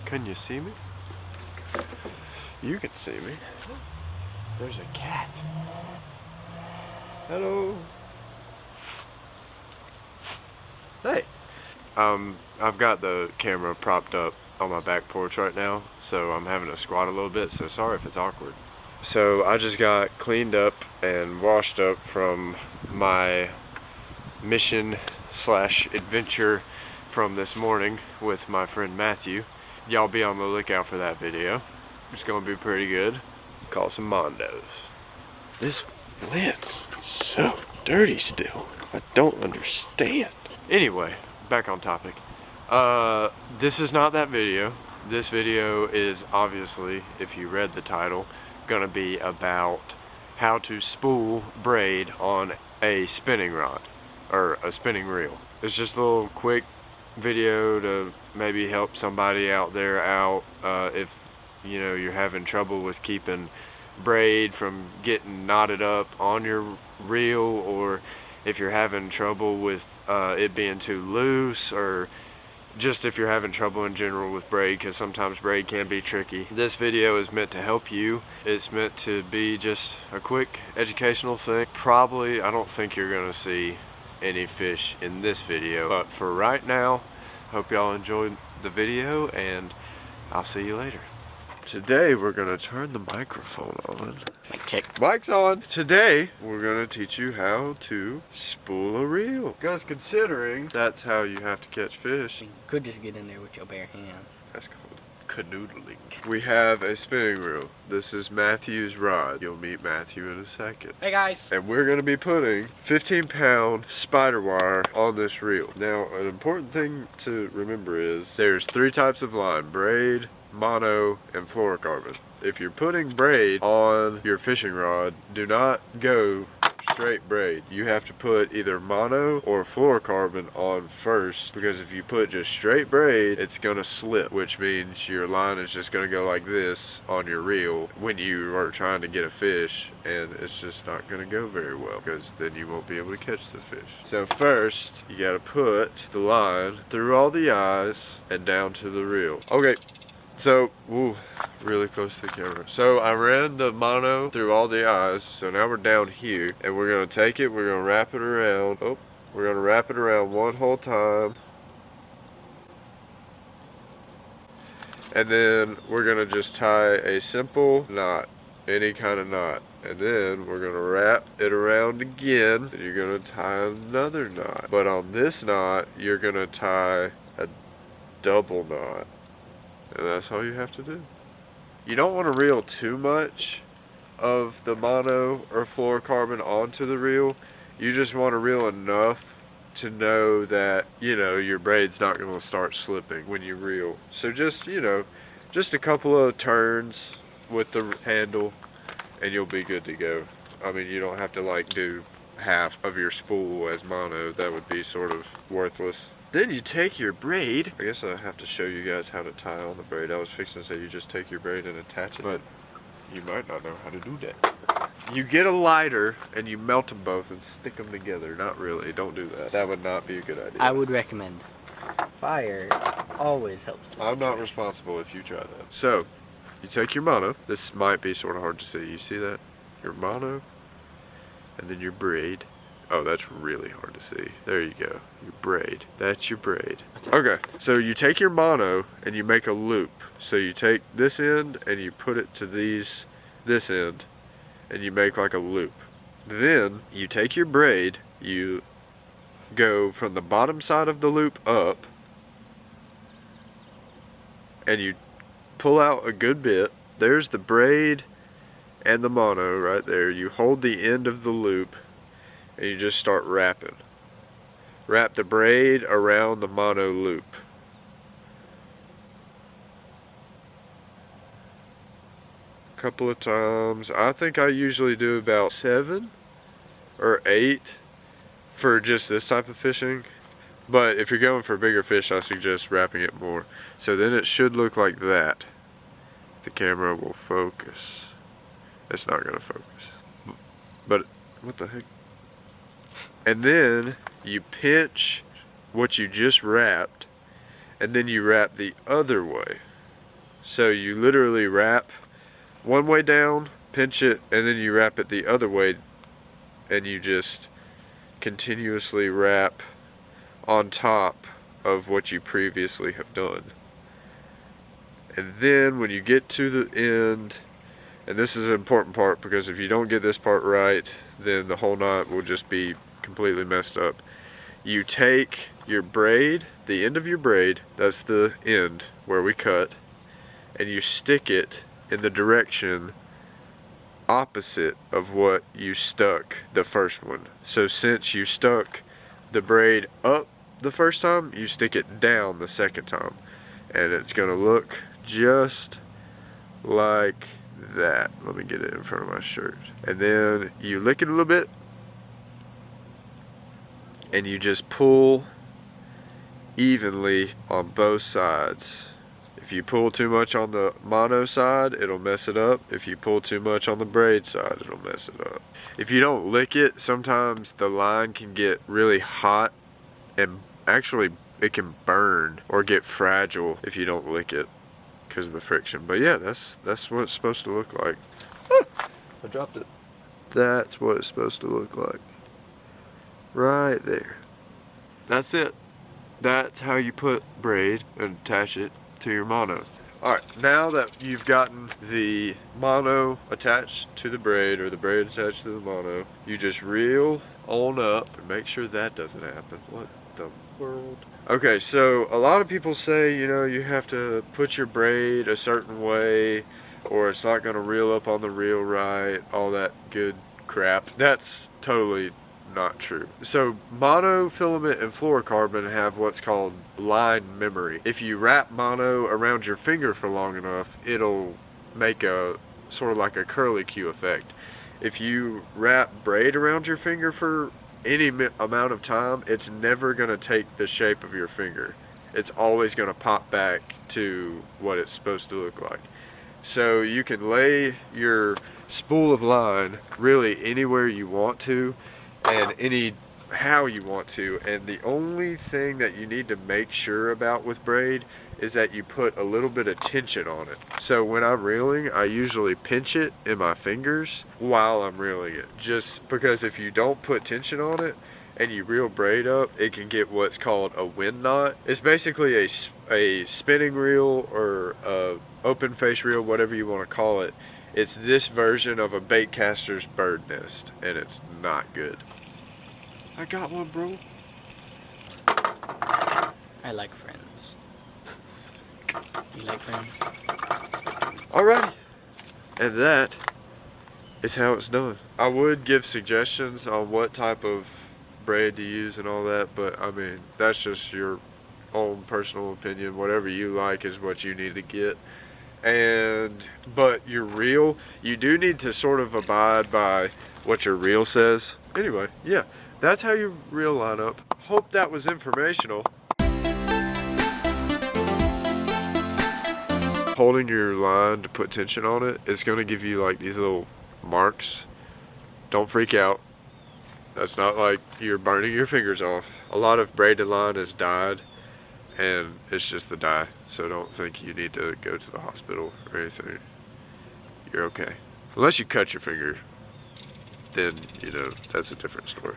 Can you see me? You can see me. There's a cat. Hello. Hey. I've got the camera propped up on my back porch right now, so I'm having to squat a little bit, so sorry if it's awkward. So I just got cleaned up and washed up from my mission / adventure from this morning with my friend Matthew. Y'all be on the lookout for that video. It's gonna be pretty good. Call some Mondos. This lint's so dirty still. I don't understand. Anyway, back on topic. This is not that video. This video is obviously, if you read the title, gonna be about how to spool braid on a spinning rod or a spinning reel. It's just a little quick video to maybe help somebody out there out if you know you're having trouble with keeping braid from getting knotted up on your reel, or if you're having trouble with it being too loose, or just if you're having trouble in general with braid, because sometimes braid can be tricky. This video is meant to help you. It's meant to be just a quick educational thing. Probably, I don't think you're gonna see any fish in this video, but for right now, hope y'all enjoyed the video, and I'll see you later. Today we're gonna turn the microphone on. Mic check. Mic's on. Today we're gonna teach you how to spool a reel. Because considering that's how you have to catch fish. You could just get in there with your bare hands. That's called canoodling. We have a spinning reel. This is Matthew's rod. You'll meet Matthew in a second. Hey guys. And we're gonna be putting 15-pound spider wire on this reel. Now, an important thing to remember is there's 3 types of line: braid, mono, and fluorocarbon. If you're putting braid on your fishing rod, do not go straight braid. You have to put either mono or fluorocarbon on first, because if you put just straight braid, it's gonna slip, which means your line is just gonna go like this on your reel when you are trying to get a fish, and it's just not gonna go very well, because then you won't be able to catch the fish. So first, you gotta put the line through all the eyes and down to the reel. Okay. So, really close to the camera. So I ran the mono through all the eyes, so now we're down here, and we're gonna take it, we're gonna wrap it around. We're gonna wrap it around one whole time. And then we're gonna just tie a simple knot, any kind of knot. And then we're gonna wrap it around again, and you're gonna tie another knot. But on this knot, you're gonna tie a double knot. And that's all you have to do. You don't want to reel too much of the mono or fluorocarbon onto the reel. You just want to reel enough to know that, you know, your braid's not going to start slipping when you reel. So just, you know, just a couple of turns with the handle and you'll be good to go. I mean, you don't have to like do half of your spool as mono. That would be sort of worthless. Then you take your braid. I guess I have to show you guys how to tie on the braid. I was fixing to say you just take your braid and attach it, but you might not know how to do that. You get a lighter and you melt them both and stick them together. Not really, don't do that. That would not be a good idea. I would recommend. Fire always helps. I'm not responsible if you try that. So, you take your mono. This might be sort of hard to see. You see that? Your mono, and then your braid. Oh, that's really hard to see. There you go. Your braid. That's your braid. Okay, so you take your mono and you make a loop. So you take this end and you put it to this end, and you make like a loop. Then you take your braid, you go from the bottom side of the loop up, and you pull out a good bit. There's the braid and the mono right there. You hold the end of the loop and you just start wrapping. Wrap the braid around the mono loop. A couple of times. I think I usually do about 7 or 8 for just this type of fishing. But if you're going for bigger fish, I suggest wrapping it more. So then it should look like that. The camera will focus. It's not gonna focus. But what the heck? And then you pinch what you just wrapped, and then you wrap the other way. So you literally wrap one way down, pinch it, and then you wrap it the other way, and you just continuously wrap on top of what you previously have done. And then when you get to the end, and this is an important part because if you don't get this part right, then the whole knot will just be completely messed up. You take your braid, the end of your braid, that's the end where we cut, and you stick it in the direction opposite of what you stuck the first one. So since you stuck the braid up the first time, you stick it down the second time. And it's gonna look just like that. Let me get it in front of my shirt. And then you lick it a little bit, and you just pull evenly on both sides. If you pull too much on the mono side, it'll mess it up. If you pull too much on the braid side, it'll mess it up. If you don't lick it, sometimes the line can get really hot, and actually it can burn or get fragile if you don't lick it because of the friction. But yeah, that's what it's supposed to look like. I dropped it. That's what it's supposed to look like. Right there. That's it. That's how you put braid and attach it to your mono. Alright, now that you've gotten the mono attached to the braid or the braid attached to the mono, you just reel on up and make sure that doesn't happen. What the world? Okay, so a lot of people say, you know, you have to put your braid a certain way or it's not going to reel up on the reel right, all that good crap. That's totally not true. So monofilament and fluorocarbon have what's called line memory. If you wrap mono around your finger for long enough, it'll make a sort of like a curlicue effect. If you wrap braid around your finger for any amount of time, it's never going to take the shape of your finger. It's always going to pop back to what it's supposed to look like. So you can lay your spool of line really anywhere you want to and how you want to, and the only thing that you need to make sure about with braid is that you put a little bit of tension on it. So when I'm reeling, I usually pinch it in my fingers while I'm reeling it, just because if you don't put tension on it and you reel braid up, it can get what's called a wind knot. It's basically a spinning reel or a open face reel, whatever you want to call it. It's this version of a bait caster's bird nest, and it's not good. I got one, bro. I like friends. You like friends? Alrighty. And that is how it's done. I would give suggestions on what type of braid to use and all that, but I mean, that's just your own personal opinion. Whatever you like is what you need to get. But your reel, you do need to sort of abide by what your reel says. Anyway, yeah, that's how your reel line up. Hope that was informational. Holding your line to put tension on it is going to give you like these little marks. Don't freak out. That's not like you're burning your fingers off. A lot of braided line is dyed, and it's just the dye, so don't think you need to go to the hospital or anything. You're okay. Unless you cut your finger, then, you know, that's a different story.